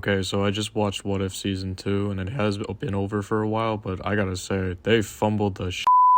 Okay, so I just watched What If Season 2, and it has been over for a while, but I gotta say, they fumbled the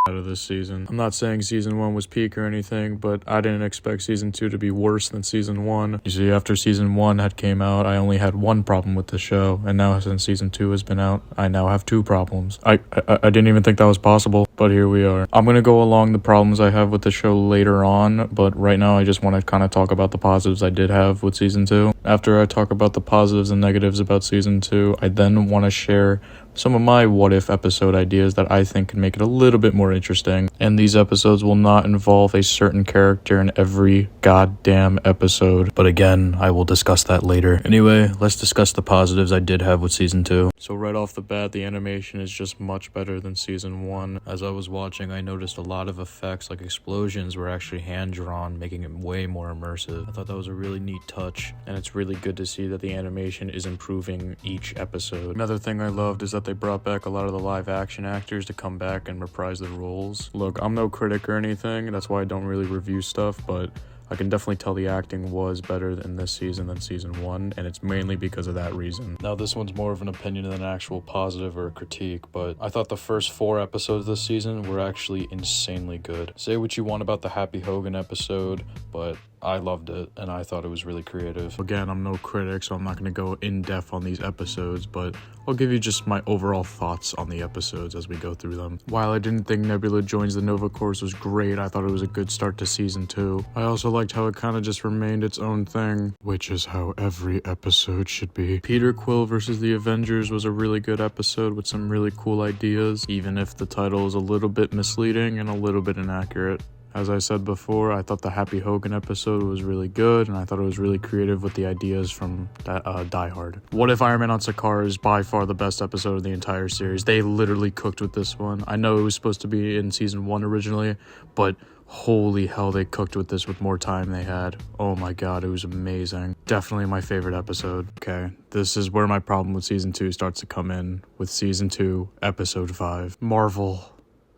out of this season. I'm not saying Season 1 was peak or anything, but I didn't expect Season 2 to be worse than Season 1. You see, after Season 1 had came out, I only had one problem with the show, and now since Season 2 has been out, I now have two problems. I didn't even think that was possible, but here we are. I'm gonna go along the problems I have with the show later on, but right now I just want to kind of talk about the positives I did have with Season 2. After I talk about the positives and negatives about Season 2, I then want to share some of my what if episode ideas that I think can make it a little bit more interesting. And these episodes will not involve a certain character in every goddamn episode. But again, I will discuss that later. Anyway, let's discuss the positives I did have with Season 2. So right off the bat, the animation is just much better than Season 1. As I was watching, I noticed a lot of effects like explosions were actually hand-drawn, making it way more immersive. I thought that was a really neat touch, and it's really good to see that the animation is improving each episode. Another thing I loved is that they brought back a lot of the live action actors to come back and reprise their roles. Look, I'm no critic or anything, that's why I don't really review stuff, but I can definitely tell the acting was better in this season than Season 1, and it's mainly because of that reason. Now, this one's more of an opinion than an actual positive or a critique, but I thought the first 4 episodes this season were actually insanely good. Say what you want about the Happy Hogan episode, but I loved it, and I thought it was really creative. Again, I'm no critic, so I'm not going to go in-depth on these episodes, but I'll give you just my overall thoughts on the episodes as we go through them. While I didn't think Nebula Joins the Nova Corps was great, I thought it was a good start to Season 2. I also liked how it kind of just remained its own thing, which is how every episode should be. Peter Quill versus the Avengers was a really good episode with some really cool ideas, even if the title is a little bit misleading and a little bit inaccurate. As I said before, I thought the Happy Hogan episode was really good, and I thought it was really creative with the ideas from Die Hard. What If Iron Man on Sakaar is by far the best episode of the entire series. They literally cooked with this one. I know it was supposed to be in Season 1 originally, but holy hell, they cooked with this with more time they had. Oh my god, it was amazing. Definitely my favorite episode. Okay, this is where my problem with Season 2 starts to come in, with Season 2, Episode 5. Marvel,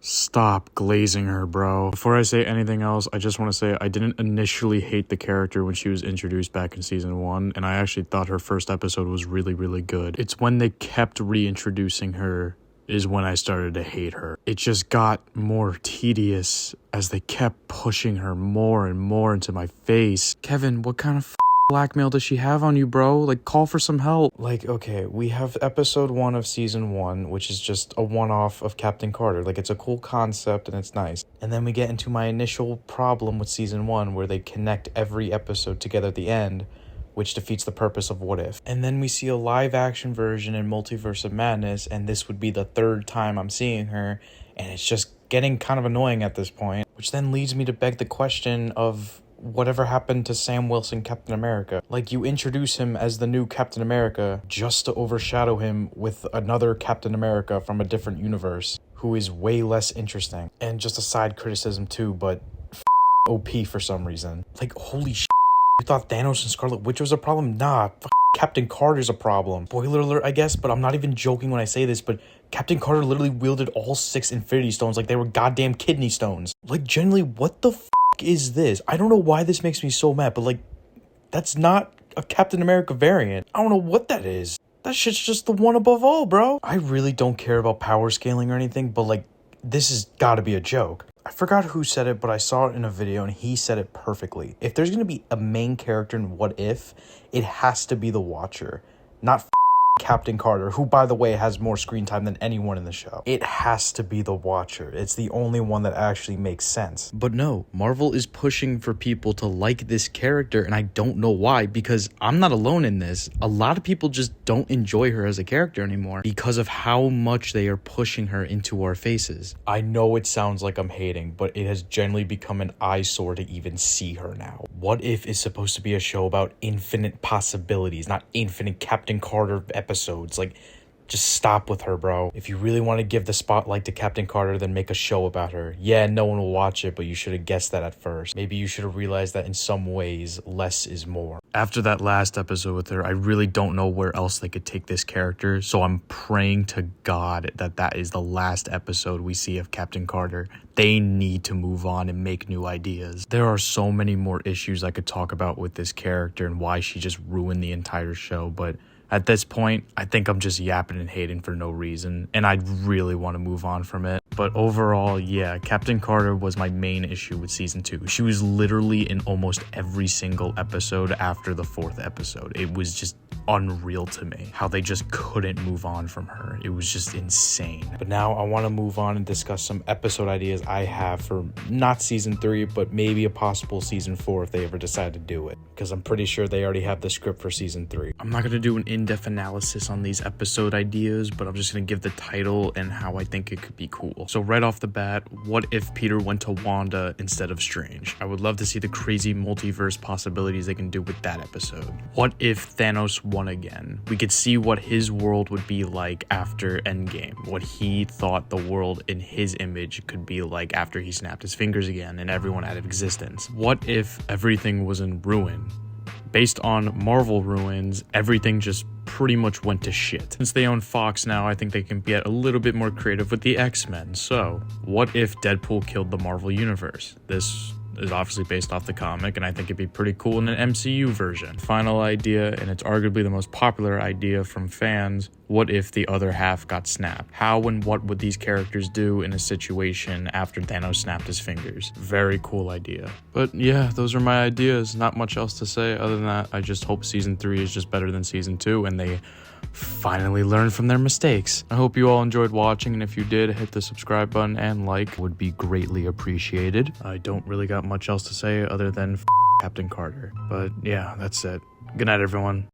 stop glazing her, bro. Before I say anything else, I just want to say I didn't initially hate the character when she was introduced back in Season 1, and I actually thought her first episode was really, really good. It's when they kept reintroducing her is when I started to hate her. It just got more tedious as they kept pushing her more and more into my face. Kevin, what kind of blackmail does she have on you, bro? Like, call for some help. Like, okay, we have Episode 1 of Season 1, which is just a one-off of Captain Carter. Like, it's a cool concept and it's nice. And then we get into my initial problem with Season 1, where they connect every episode together at the end, which defeats the purpose of What If. And then we see a live-action version in Multiverse of Madness, and this would be the 3rd time I'm seeing her, and it's just getting kind of annoying at this point, which then leads me to beg the question of whatever happened to Sam Wilson Captain America. Like, you introduce him as the new Captain America just to overshadow him with another Captain America from a different universe who is way less interesting. And just a side criticism too, but OP for some reason. Like, holy shit, you thought Thanos and Scarlet Witch was a problem? Nah, Captain Carter's a problem. Spoiler alert, I guess, but I'm not even joking when I say this, but Captain Carter literally wielded all 6 Infinity Stones like they were goddamn kidney stones. Like, generally, what the is this? I don't know why this makes me so mad, but like, that's not a Captain America variant. I don't know what that is. That shit's just the one above all, bro. I really don't care about power scaling or anything, but like, this has got to be a joke. I forgot who said it, but I saw it in a video and he said it perfectly. If there's going to be a main character in What If, it has to be the Watcher, not Captain Carter, who, by the way, has more screen time than anyone in the show. It has to be the Watcher. It's the only one that actually makes sense. But no, Marvel is pushing for people to like this character, and I don't know why, because I'm not alone in this. A lot of people just don't enjoy her as a character anymore because of how much they are pushing her into our faces. I know it sounds like I'm hating, but it has generally become an eyesore to even see her now. What If is supposed to be a show about infinite possibilities, not infinite Captain Carter episodes. Like, just stop with her, bro. If you really want to give the spotlight to Captain Carter, then make a show about her. Yeah, no one will watch it, but you should have guessed that at first. Maybe you should have realized that in some ways, less is more. After that last episode with her, I really don't know where else they could take this character, so I'm praying to God that that is the last episode we see of Captain Carter. They need to move on and make new ideas. There are so many more issues I could talk about with this character and why she just ruined the entire show, but At this point, I think I'm just yapping and hating for no reason, and I really want to move on from it. But overall, yeah, Captain Carter was my main issue with season 2. She was literally in almost every single episode after the 4th episode. It was just unreal to me how they just couldn't move on from her. It was just insane. But now I want to move on and discuss some episode ideas I have for not season 3, but maybe a possible season 4 if they ever decide to do it, because I'm pretty sure they already have the script for season 3. I'm not going to do an in-depth analysis on these episode ideas, but I'm just going to give the title and how I think it could be cool. So right off the bat, what if Peter went to Wanda instead of Strange? I would love to see the crazy multiverse possibilities they can do with that episode. What if Thanos won again? We could see what his world would be like after Endgame, what he thought the world in his image could be like after he snapped his fingers again and everyone out of existence. What if everything was in ruin? Based on Marvel ruins, everything just pretty much went to shit. Since they own Fox now, I think they can get a little bit more creative with the X-Men. So, what if Deadpool killed the Marvel Universe? This is obviously based off the comic, and I think it'd be pretty cool in an MCU version. Final idea, and it's arguably the most popular idea from fans: what if the other half got snapped? How and what would these characters do in a situation after Thanos snapped his fingers? Very cool idea. But yeah, those are my ideas. Not much else to say other than that. I just hope season 3 is just better than season 2 and they finally learn from their mistakes. I hope you all enjoyed watching, and if you did, hit the subscribe button and like would be greatly appreciated. I don't really got much else to say other than Captain Carter. But yeah, that's it. Good night, everyone.